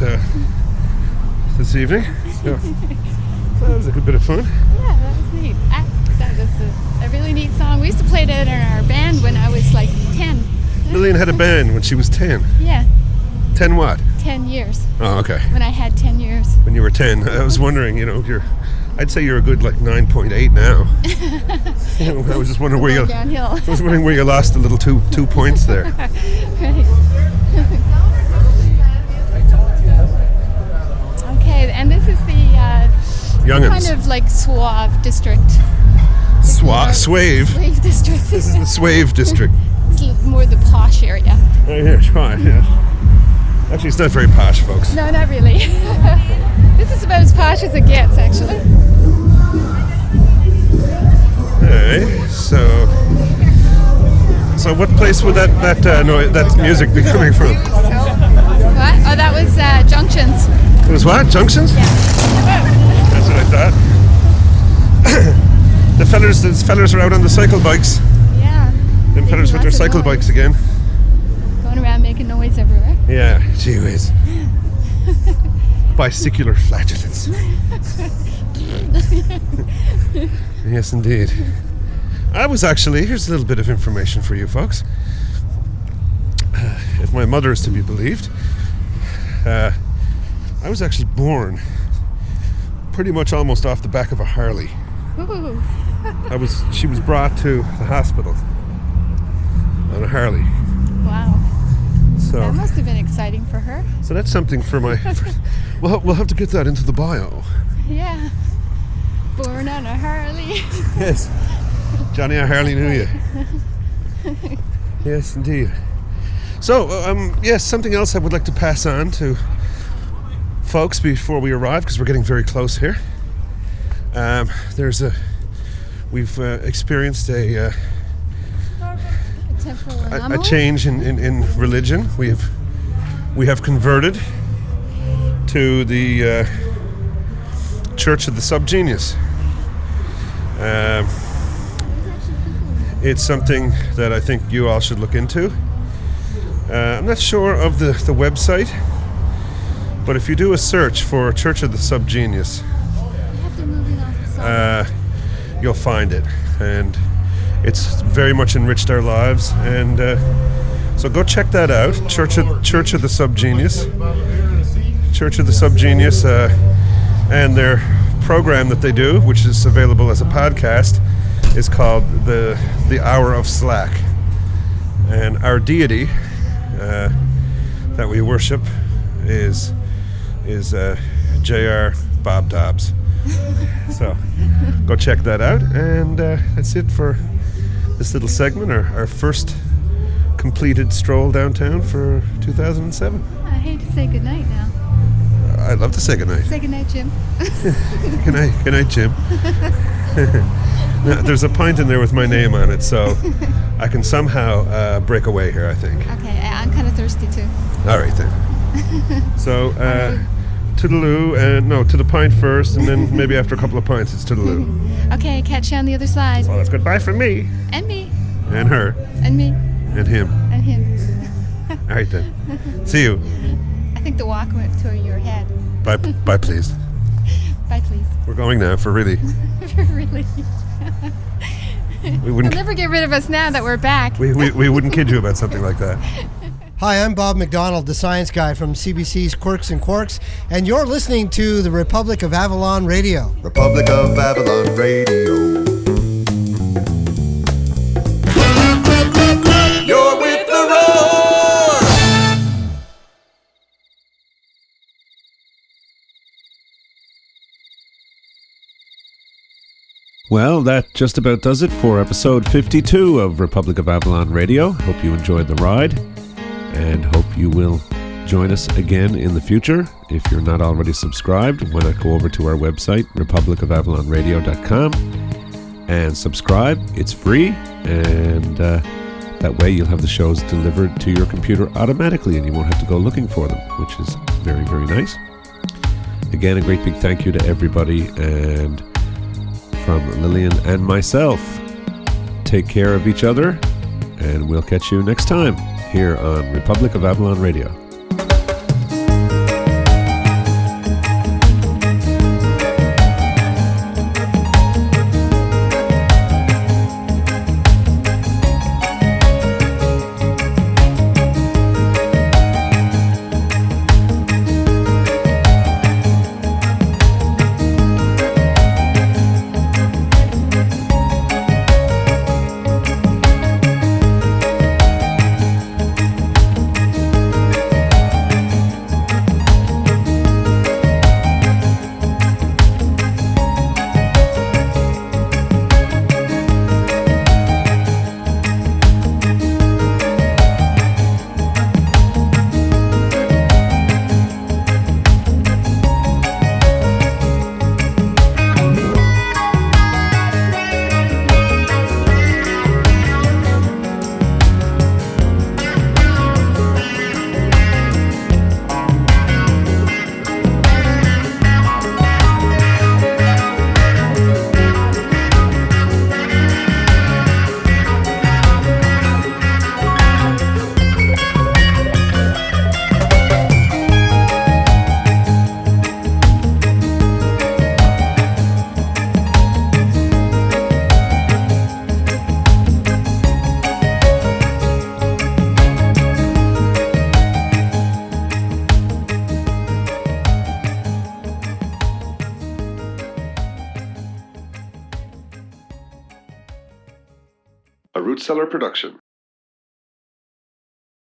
this evening. So that was a good bit of fun. Yeah, that was neat. That was a really neat song. We used to play that in our band when I was like 10. Lillian had a band when she was 10. Yeah. 10 what? 10 years. Oh, okay. When I had 10 years. When you were 10. I was wondering, I'd say you're a good 9.8 now. I was just wondering where you downhill. I was wondering where you lost a little two points there. Right. Okay, and this is the Young'uns. kind of like suave district. Swave. Swave district. This is the Swave district. This is more the posh area. Right here, fine, yeah. Actually, it's not very posh, folks. No, not really. This is about as posh as it gets, actually. Okay, so what place would that music be coming from? What? Oh, that was Junctions. It was what? Junctions? Yeah. That's what I thought. The fellers are out on the cycle bikes. Yeah. Them fellers with their cycle bikes again. Going around making noise everywhere. Yeah, gee whiz. Bicycular flatulence. Yes, indeed. Here's a little bit of information for you folks. If my mother is to be believed, I was actually born pretty much almost off the back of a Harley. Ooh. She was brought to the hospital on a Harley. Wow. So that must have been exciting for her. So that's something for my... we'll have to get that into the bio. Yeah. Born on a Harley. Yes. Johnny, I hardly knew you. Yes, indeed. So, yes, something else I would like to pass on to folks before we arrive, because we're getting very close here. We've experienced a change in religion. We have converted to the Church of the Subgenius. It's something that I think you all should look into. I'm not sure of the website, but if you do a search for Church of the Subgenius, you'll find it. And it's very much enriched our lives, and so go check that out. Church of the Subgenius, and their program that they do, which is available as a podcast, is called the Hour of Slack. And our deity that we worship is J.R. Bob Dobbs. So go check that out, and that's it for this little segment, our first completed stroll downtown for 2007. I hate to say goodnight now. I'd love to say goodnight. Say goodnight, Jim. Good night, Jim. Now, there's a pint in there with my name on it, so I can somehow break away here, I think. Okay, I'm kind of thirsty too. All right then. So, toodaloo, and no, to the pint first, and then maybe after a couple of pints, it's toodaloo. Okay, catch you on the other side. Well, that's goodbye from me. And me. And her. And me. And him. And him. All right then. See you. I think the walk went to your head. Bye, please. Bye, please. We're going now, for really. For really. We wouldn't. They'll never get rid of us now that we're back. We wouldn't kid you about something like that. Hi, I'm Bob McDonald, the science guy from CBC's Quirks and Quarks, and you're listening to the Republic of Avalon Radio. Republic of Avalon Radio. You're with the roar. Well, that just about does it for episode 52 of Republic of Avalon Radio. Hope you enjoyed the ride, and hope you will join us again in the future. If you're not already subscribed, why not go over to our website, republicofavalonradio.com, and subscribe. It's free, and that way you'll have the shows delivered to your computer automatically, and you won't have to go looking for them, which is very, very nice. Again, a great big thank you to everybody, and from Lillian and myself, take care of each other, and we'll catch you next time here on Republic of Avalon Radio. Root Cellar production.